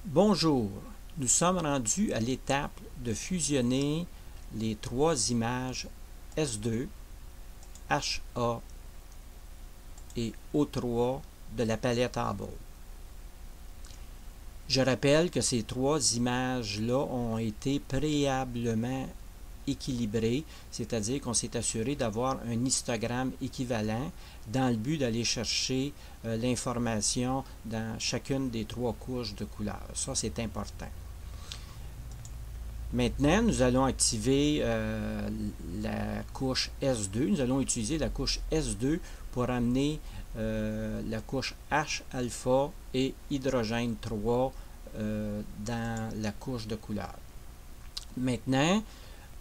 Bonjour, nous sommes rendus à l'étape de fusionner les trois images S2, HA et O3 de la palette Hubble. Je rappelle que ces trois images-là ont été préalablement équilibrées, c'est-à-dire qu'on s'est assuré d'avoir un histogramme équivalent dans le but d'aller chercher l'information dans chacune des trois couches de couleurs. Ça, c'est important. Maintenant, nous allons activer la couche S2. Nous allons utiliser la couche S2 pour amener la couche H-alpha et hydrogène 3 dans la couche de couleur. Maintenant,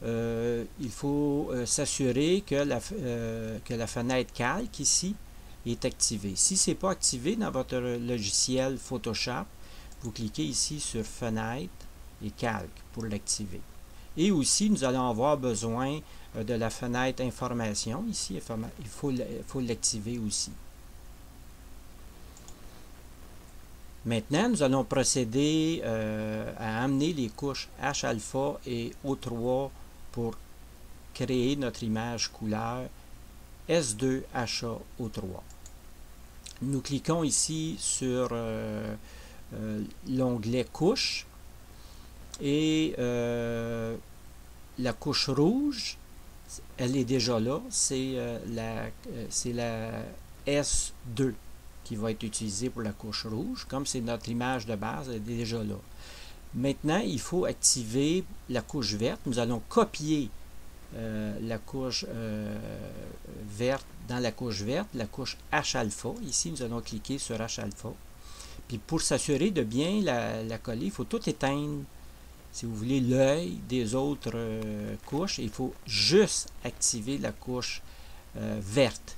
il faut s'assurer que la fenêtre calque ici est activée. Si ce n'est pas activé dans votre logiciel Photoshop, vous cliquez ici sur Fenêtre et Calque pour l'activer. Et aussi, nous allons avoir besoin de la fenêtre Information. Ici, il faut l'activer aussi. Maintenant, nous allons procéder à amener les couches H-alpha et O3 pour créer notre image couleur S2HA-O3. Nous cliquons ici sur l'onglet Couche et la couche rouge, elle est déjà là, c'est la S2 qui va être utilisée pour la couche rouge. Comme c'est notre image de base, elle est déjà là. Maintenant, il faut activer la couche verte. Nous allons copier la couche verte dans la couche verte, la couche H-alpha. Ici, nous allons cliquer sur H-alpha. Puis pour s'assurer de bien la coller, il faut tout éteindre, si vous voulez, l'œil des autres couches. Il faut juste activer la couche verte.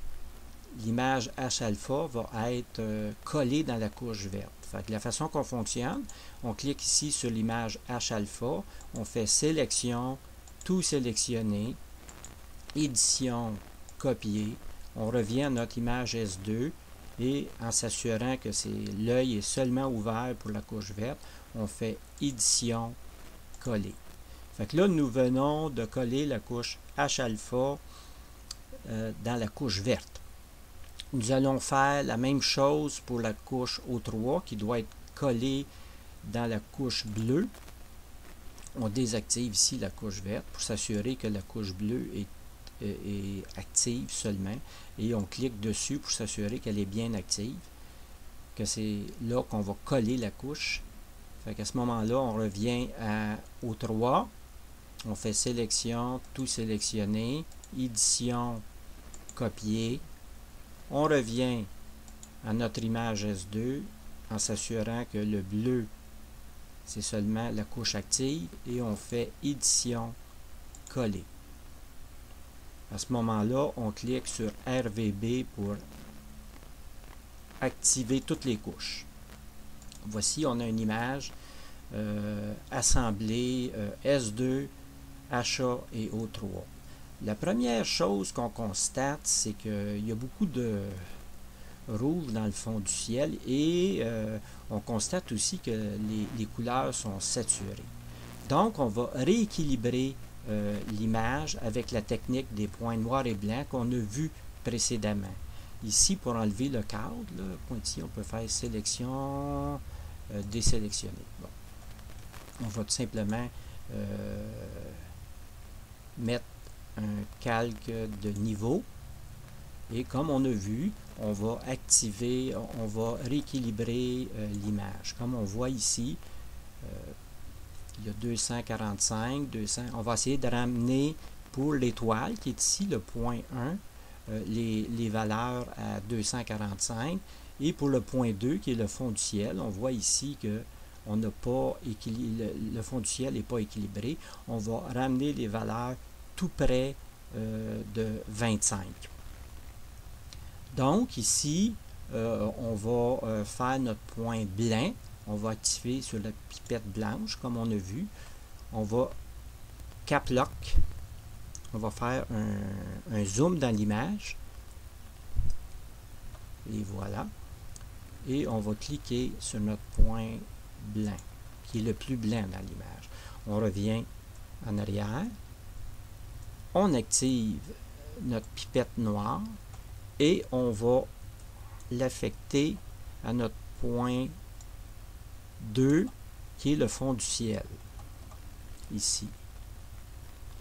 L'image H-alpha va être collée dans la couche verte. Fait que la façon qu'on fonctionne, on clique ici sur l'image H-alpha, on fait sélection, tout sélectionner, édition, copier, on revient à notre image S2 et en s'assurant que l'œil est seulement ouvert pour la couche verte, on fait édition, coller. Fait que là, nous venons de coller la couche H-alpha dans la couche verte. Nous allons faire la même chose pour la couche O3 qui doit être collée dans la couche bleue. On désactive ici la couche verte pour s'assurer que la couche bleue est active seulement. Et on clique dessus pour s'assurer qu'elle est bien active, que c'est là qu'on va coller la couche. Fait qu'à ce moment-là, on revient à O3. On fait sélection, tout sélectionner, édition, copier. On revient à notre image S2 en s'assurant que le bleu, c'est seulement la couche active et on fait édition, coller. À ce moment-là, on clique sur RVB pour activer toutes les couches. Voici, on a une image assemblée S2, HA et O3. La première chose qu'on constate, c'est qu'il y a beaucoup de rouge dans le fond du ciel et on constate aussi que les couleurs sont saturées. Donc, on va rééquilibrer l'image avec la technique des points noirs et blancs qu'on a vu précédemment. Ici, pour enlever le cadre, pointillé, on peut faire sélection, désélectionner. Bon. On va tout simplement mettre un calque de niveau et comme on a vu, on va activer, on va rééquilibrer l'image. Comme on voit ici, il y a 245, 200. On va essayer de ramener pour l'étoile qui est ici, le point 1, les valeurs à 245 et pour le point 2 qui est le fond du ciel, on voit ici que on n'a pas le fond du ciel n'est pas équilibré. On va ramener les valeurs tout près de 25. Donc ici, on va faire notre point blanc. On va activer sur la pipette blanche, comme on a vu. On va cap lock. On va faire un zoom dans l'image. Et voilà. Et on va cliquer sur notre point blanc. qui est le plus blanc dans l'image. On revient en arrière, on active notre pipette noire et on va l'affecter à notre point 2 qui est le fond du ciel. Ici,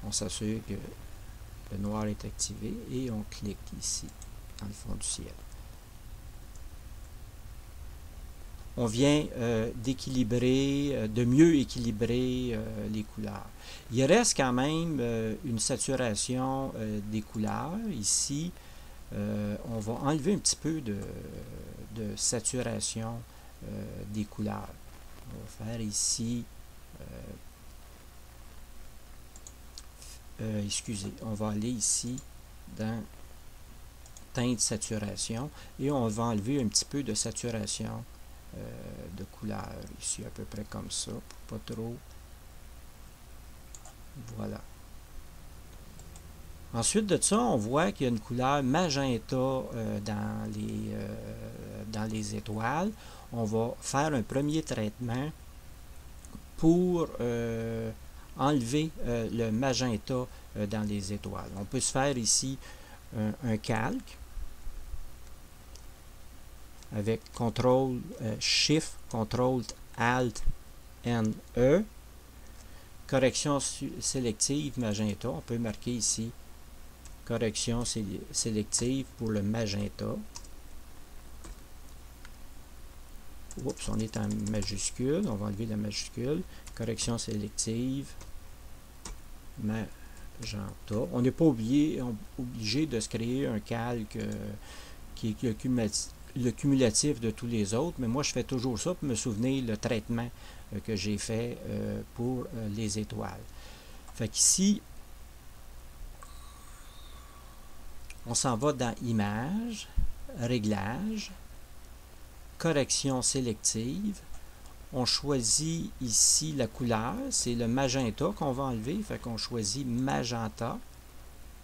on s'assure que le noir est activé et on clique ici dans le fond du ciel. On vient d'équilibrer, de mieux équilibrer les couleurs. Il reste quand même une saturation des couleurs. Ici, on va enlever un petit peu de saturation des couleurs. On va faire ici, excusez, on va aller ici dans teinte saturation et on va enlever un petit peu de saturation de couleur ici, à peu près comme ça, pour pas trop. Voilà. Ensuite de ça, on voit qu'il y a une couleur magenta dans les étoiles. On va faire un premier traitement pour enlever le magenta dans les étoiles. On peut se faire ici un calque avec CTRL SHIFT, CTRL ALT NE. Correction sélective magenta. On peut marquer ici correction sélective pour le magenta. Oups, on est en majuscule. On va enlever la majuscule. Correction sélective magenta. On n'est pas obligé de se créer un calque qui est le cumulatif de tous les autres, mais moi je fais toujours ça pour me souvenir le traitement que j'ai fait pour les étoiles. Fait qu'ici, on s'en va dans Images, Réglages, Correction sélective. On choisit ici la couleur, c'est le magenta qu'on va enlever, fait qu'on choisit magenta.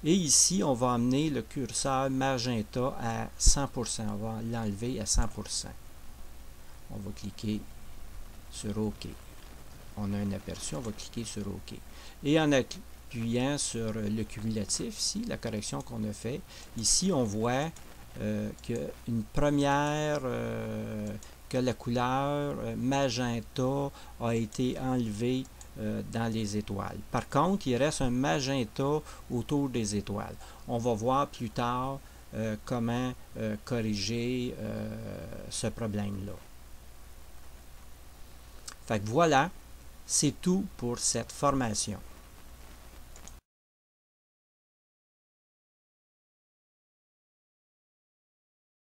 Et ici, on va amener le curseur magenta à 100%. On va l'enlever à 100%. On va cliquer sur OK. On a un aperçu, on va cliquer sur OK. Et en appuyant sur le cumulatif, ici, la correction qu'on a fait, ici, on voit qu'une première, que la couleur magenta a été enlevée dans les étoiles. Par contre, il reste un magenta autour des étoiles. On va voir plus tard comment corriger ce problème-là. Fait que voilà, c'est tout pour cette formation.